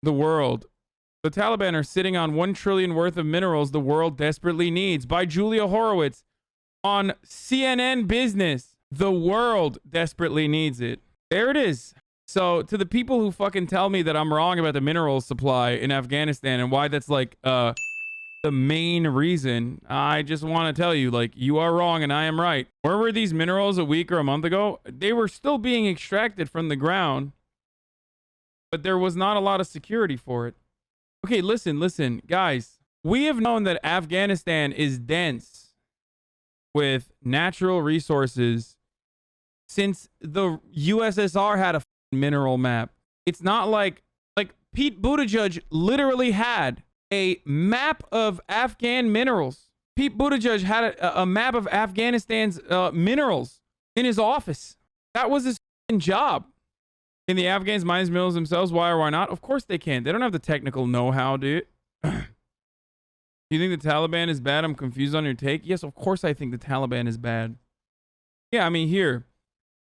the world. The Taliban are sitting on 1 trillion worth of minerals the world desperately needs. By Julia Horowitz on CNN Business. The world desperately needs it. There it is. So to the people who fucking tell me that I'm wrong about the mineral supply in Afghanistan and why that's like the main reason, I just want to tell you, like, you are wrong and I am right. Where were these minerals a week or a month ago? They were still being extracted from the ground, but there was not a lot of security for it. Okay, listen, guys. We have known that Afghanistan is dense with natural resources since the USSR had a mineral map. It's not like Pete Buttigieg literally had a map of Afghan minerals. Pete Buttigieg had a map of Afghanistan's minerals in his office. That was his job. Can the Afghans mine minerals themselves? Why or why not? Of course they can. They don't have the technical know-how, dude. You think the Taliban is bad? I'm confused on your take. Yes, of course I think the Taliban is bad. Yeah, I mean, here.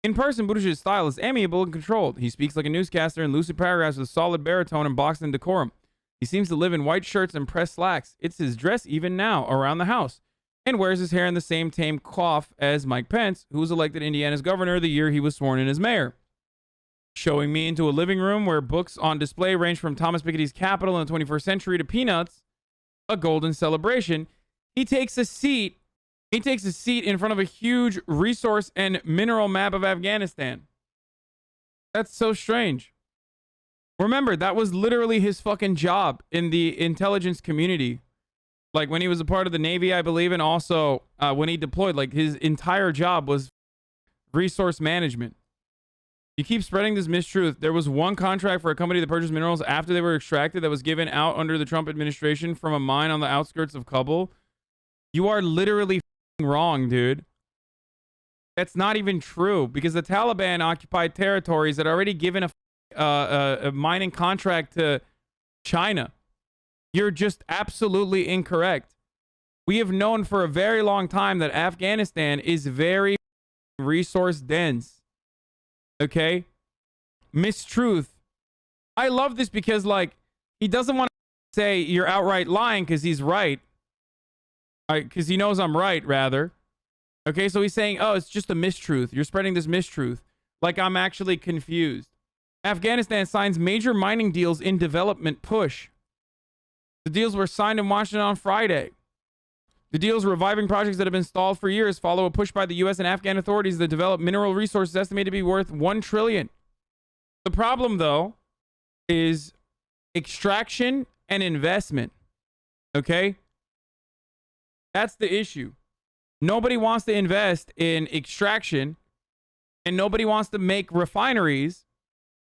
In person, Buttigieg's style is amiable and controlled. He speaks like a newscaster in lucid paragraphs with solid baritone and boxing decorum. He seems to live in white shirts and pressed slacks. It's his dress even now around the house. And wears his hair in the same tame coif as Mike Pence, who was elected Indiana's governor the year he was sworn in as mayor. Showing me into a living room where books on display range from Thomas Piketty's Capital in the 21st Century to Peanuts, a golden celebration. He takes a seat in front of a huge resource and mineral map of Afghanistan. That's so strange. Remember, that was literally his fucking job in the intelligence community. Like when he was a part of the Navy, I believe, and also when he deployed, like his entire job was resource management. You keep spreading this mistruth. There was one contract for a company that purchased minerals after they were extracted that was given out under the Trump administration from a mine on the outskirts of Kabul. You are literally wrong, dude. That's not even true because the Taliban occupied territories that already given a mining contract to China. You're just absolutely incorrect. We have known for a very long time that Afghanistan is very resource dense. Okay? Mistruth. I love this because, like, he doesn't want to say you're outright lying because he's right. Because he knows I'm right, rather. Okay, so he's saying, oh, it's just a mistruth. You're spreading this mistruth. Like I'm actually confused. Afghanistan signs major mining deals in development push. The deals were signed in Washington on Friday. The deals reviving projects that have been stalled for years follow a push by the U.S. and Afghan authorities that develop mineral resources estimated to be worth $1 trillion. The problem, though, is extraction and investment. Okay? That's the issue. Nobody wants to invest in extraction and nobody wants to make refineries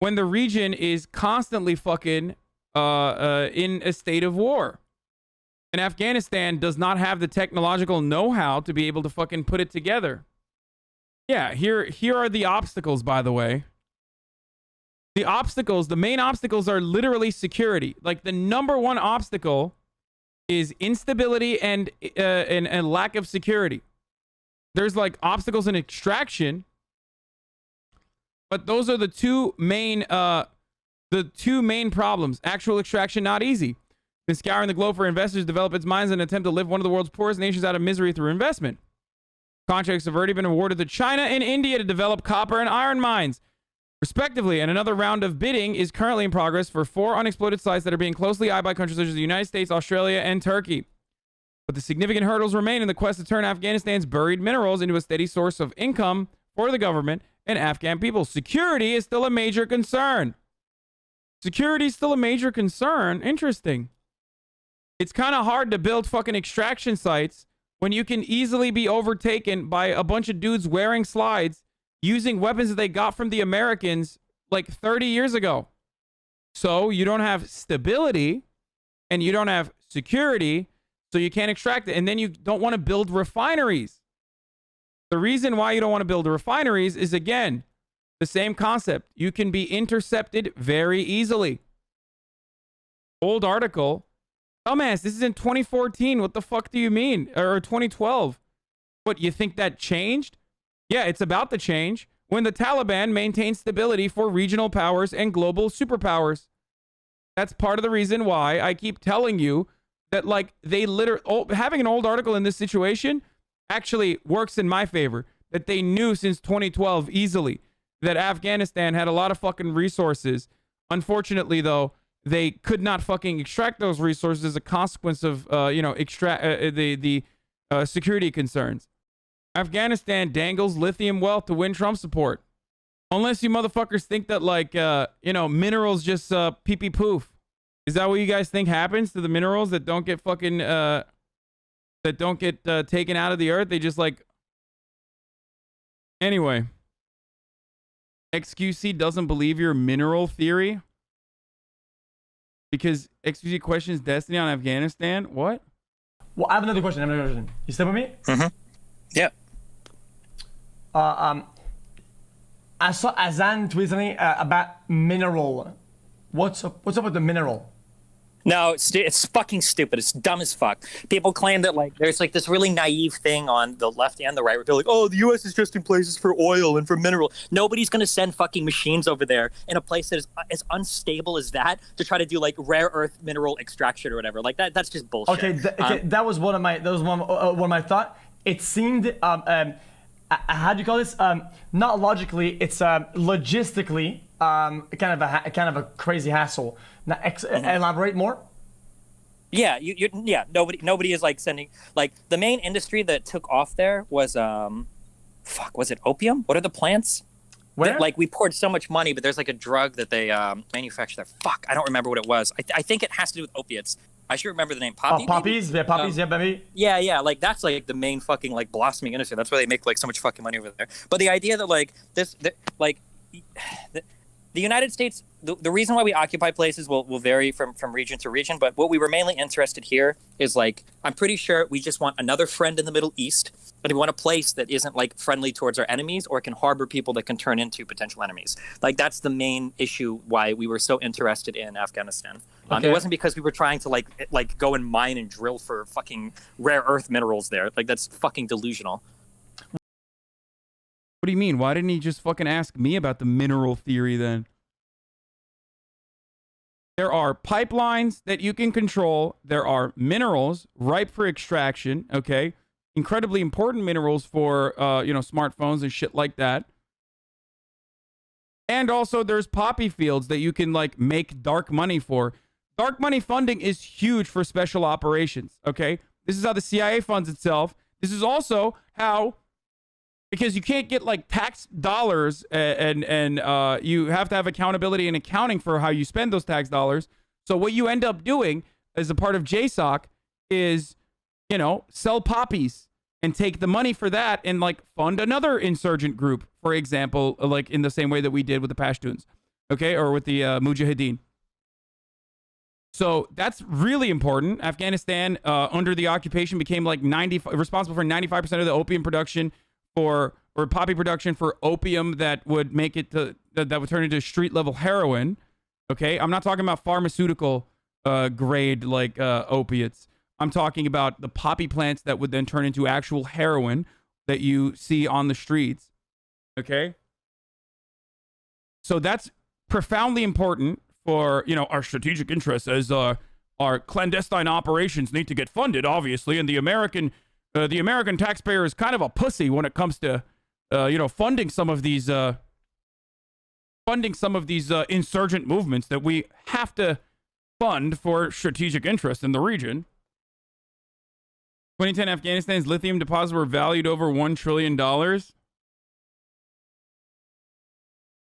when the region is constantly fucking in a state of war. And Afghanistan does not have the technological know-how to be able to fucking put it together. Yeah, here are the obstacles, by the way. The obstacles, the main obstacles are literally security. Like the number one obstacle is instability and lack of security. There's like obstacles in extraction, but those are the two main problems. Actual extraction, not easy. Been scouring the globe for investors to develop its mines in an attempt to lift one of the world's poorest nations out of misery through investment. Contracts have already been awarded to China and India to develop copper and iron mines, respectively, and another round of bidding is currently in progress for 4 unexploited sites that are being closely eyed by countries such as the United States, Australia, and Turkey. But the significant hurdles remain in the quest to turn Afghanistan's buried minerals into a steady source of income for the government and Afghan people. Security is still a major concern. Security is still a major concern. Interesting. It's kind of hard to build fucking extraction sites when you can easily be overtaken by a bunch of dudes wearing slides using weapons that they got from the Americans like 30 years ago. So you don't have stability and you don't have security, so you can't extract it. And then you don't want to build refineries. The reason why you don't want to build refineries is, again, the same concept. You can be intercepted very easily. Old article. Dumbass, this is in 2014. What the fuck do you mean? Or 2012. What, you think that changed? Yeah, it's about to change when the Taliban maintains stability for regional powers and global superpowers. That's part of the reason why I keep telling you that, like, they literally, having an old article in this situation actually works in my favor. That they knew since 2012 easily that Afghanistan had a lot of fucking resources. Unfortunately, though, they could not fucking extract those resources as a consequence of, the security concerns. Afghanistan dangles lithium wealth to win Trump support. Unless you motherfuckers think that, like, minerals just pee-pee poof. Is that what you guys think happens to the minerals that don't get fucking, taken out of the earth? They just, like... Anyway. XQC doesn't believe your mineral theory? Because XQC questions Destiny on Afghanistan? What? Well, I have another question. You still with me? Mm-hmm. Yeah. I saw Hasan tweet something about mineral. What's up with the mineral? No, it's fucking stupid. It's dumb as fuck. People claim that, like, there's, like, this really naive thing on the left and the right where they're like, oh, the U.S. is just in places for oil and for mineral. Nobody's going to send fucking machines over there in a place that is as unstable as that to try to do, like, rare earth mineral extraction or whatever. Like, that's just bullshit. Okay, that was one of my thoughts. It seemed, how do you call this? Not logically, it's logistically kind of a crazy hassle. Now, elaborate more. Yeah, nobody is, like, sending, like, the main industry that took off there was was it opium? What are the plants? Where? Like, we poured so much money, but there's, like, a drug that they manufacture there. Fuck, I don't remember what it was. I think it has to do with opiates. I should remember the name. Poppy? Poppies? Yeah, poppies, yeah, baby. Yeah, like, that's, like, the main fucking, like, blossoming industry. That's why they make, like, so much fucking money over there. But the idea that, like, the United States, the reason why we occupy places will vary from region to region, but what we were mainly interested here is, like, I'm pretty sure we just want another friend in the Middle East, but we want a place that isn't, like, friendly towards our enemies or can harbor people that can turn into potential enemies. Like, that's the main issue why we were so interested in Afghanistan. It wasn't because we were trying to, like go and mine and drill for fucking rare earth minerals there. Like, that's fucking delusional. What do you mean? Why didn't he just fucking ask me about the mineral theory then? There are pipelines that you can control. There are minerals ripe for extraction, okay? Incredibly important minerals for, smartphones and shit like that. And also there's poppy fields that you can, like, make dark money for. Dark money funding is huge for special operations, okay? This is how the CIA funds itself. This is also how... Because you can't get, like, tax dollars and you have to have accountability and accounting for how you spend those tax dollars. So what you end up doing as a part of JSOC is, sell poppies and take the money for that and, like, fund another insurgent group, for example, like in the same way that we did with the Pashtuns, okay, or with the Mujahideen. So that's really important. Afghanistan, under the occupation, became, like, responsible for 95% of the opium production or poppy production for opium that would make it to that would turn into street level heroin. Okay, I'm not talking about pharmaceutical grade, like, opiates. I'm talking about the poppy plants that would then turn into actual heroin that you see on the streets. Okay, so that's profoundly important for, our strategic interests, as our clandestine operations need to get funded, obviously, and the American taxpayer is kind of a pussy when it comes to, funding some of these insurgent movements that we have to fund for strategic interest in the region. 2010, Afghanistan's lithium deposits were valued over $1 trillion.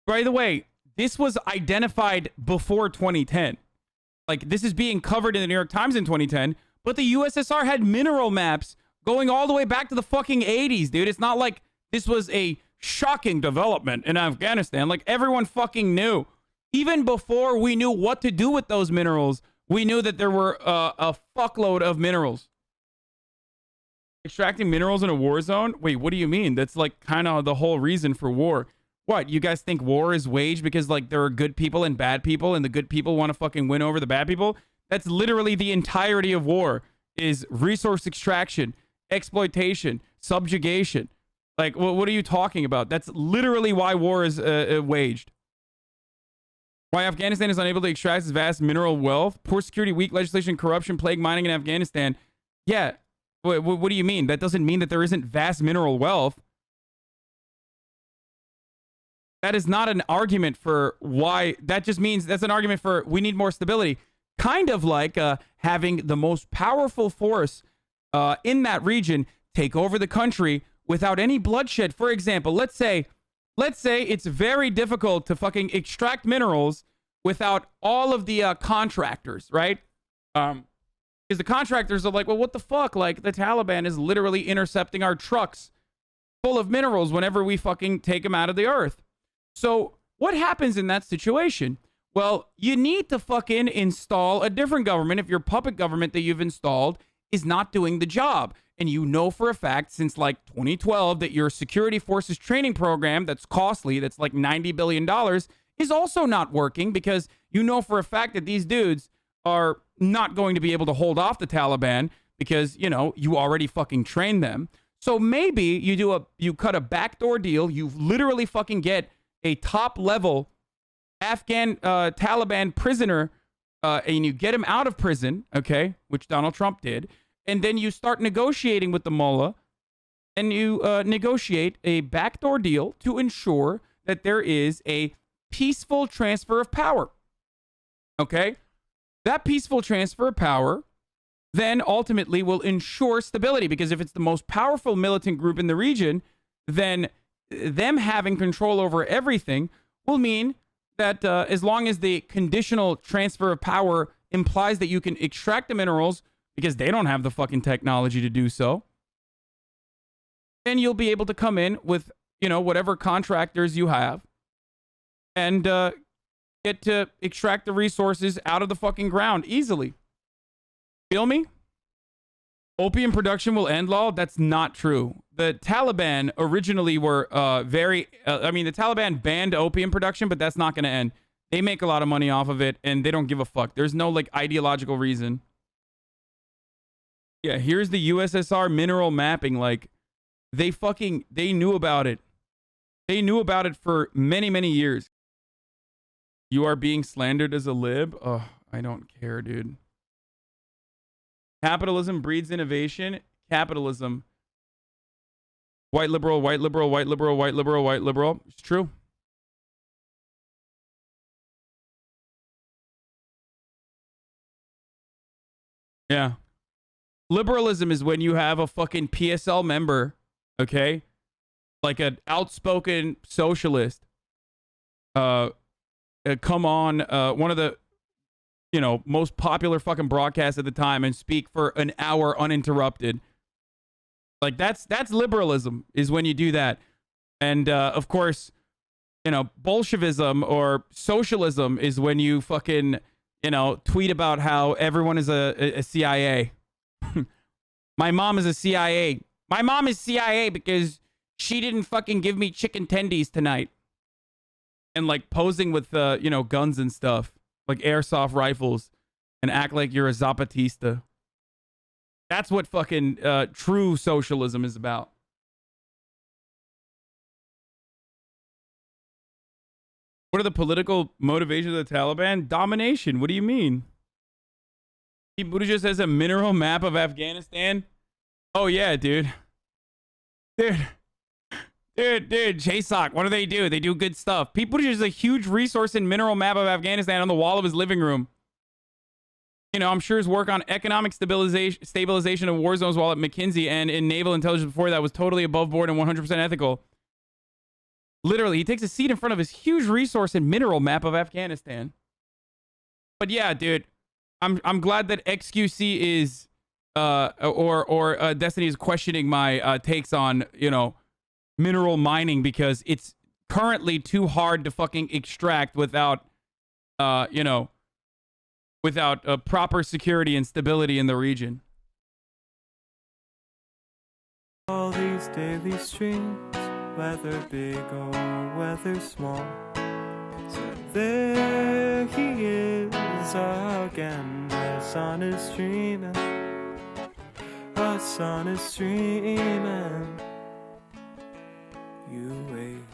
By the way, this was identified before 2010. Like, this is being covered in the New York Times in 2010, but the USSR had mineral maps going all the way back to the fucking 80s, dude. It's not like this was a shocking development in Afghanistan. Like, everyone fucking knew. Even before we knew what to do with those minerals, we knew that there were a fuckload of minerals. Extracting minerals in a war zone? Wait, what do you mean? That's, like, kind of the whole reason for war. What, you guys think war is waged because, like, there are good people and bad people and the good people want to fucking win over the bad people? That's literally the entirety of war, is resource extraction, exploitation, subjugation. Like, what are you talking about? That's literally why war is waged. Why Afghanistan is unable to extract its vast mineral wealth? Poor security, weak legislation, corruption, plague mining in Afghanistan. Yeah. What do you mean? That doesn't mean that there isn't vast mineral wealth. That is not an argument for why. That just means that's an argument for we need more stability. Kind of like having the most powerful force in that region take over the country without any bloodshed. For example, let's say it's very difficult to fucking extract minerals without all of the contractors, right? Because the contractors are like, well, what the fuck? Like, the Taliban is literally intercepting our trucks full of minerals whenever we fucking take them out of the earth. So what happens in that situation? Well, you need to fucking install a different government if your puppet government that you've installed is not doing the job. And you know for a fact since like 2012 that your security forces training program that's costly, that's like $90 billion, is also not working because you know for a fact that these dudes are not going to be able to hold off the Taliban because, you know, you already fucking trained them. So maybe you cut a backdoor deal, you literally fucking get a top level Afghan Taliban prisoner and you get him out of prison, okay, which Donald Trump did. And then you start negotiating with the mullah and you negotiate a backdoor deal to ensure that there is a peaceful transfer of power. Okay? That peaceful transfer of power then ultimately will ensure stability because if it's the most powerful militant group in the region, then them having control over everything will mean that as long as the conditional transfer of power implies that you can extract the minerals because they don't have the fucking technology to do so, then you'll be able to come in with, you know, whatever contractors you have and get to extract the resources out of the fucking ground easily. Feel me? Opium production will end law? That's not true. The Taliban originally were the Taliban banned opium production, but that's not going to end. They make a lot of money off of it, and they don't give a fuck. There's no, like, ideological reason. Yeah, here's the USSR mineral mapping. Like, they knew about it. They knew about it for many, many years. You are being slandered as a lib? Oh, I don't care, dude. Capitalism breeds innovation. Capitalism. White liberal, white liberal, white liberal, white liberal, white liberal. It's true. Yeah. Liberalism is when you have a fucking PSL member, okay? Like an outspoken socialist. Come on, one of the, you know, most popular fucking broadcasts at the time and speak for an hour uninterrupted. Like that's liberalism is when you do that. And of course, you know, Bolshevism or socialism is when you fucking, you know, tweet about how everyone is a CIA. My mom is a CIA. My mom is CIA because she didn't fucking give me chicken tendies tonight. And like posing with, you know, guns and stuff, like airsoft rifles, and act like you're a Zapatista. That's what fucking true socialism is about. What are the political motivations of the Taliban? Domination. What do you mean? Pete Buttigieg says a mineral map of Afghanistan. Oh yeah, dude. Dude, JSOC, what do? They do good stuff. Pete Buttigieg is a huge resource and mineral map of Afghanistan on the wall of his living room. You know, I'm sure his work on economic stabilization of war zones while at McKinsey and in naval intelligence before that was totally above board and 100% ethical. Literally, he takes a seat in front of his huge resource and mineral map of Afghanistan. But yeah, dude, I'm glad that XQC is or Destiny is questioning my takes on, you know, mineral mining because it's currently too hard to fucking extract without you know, without proper security and stability in the region. All these daily streams, whether big or whether small, so there he is again. Hasan is streaming, Hasan is streaming. You wait.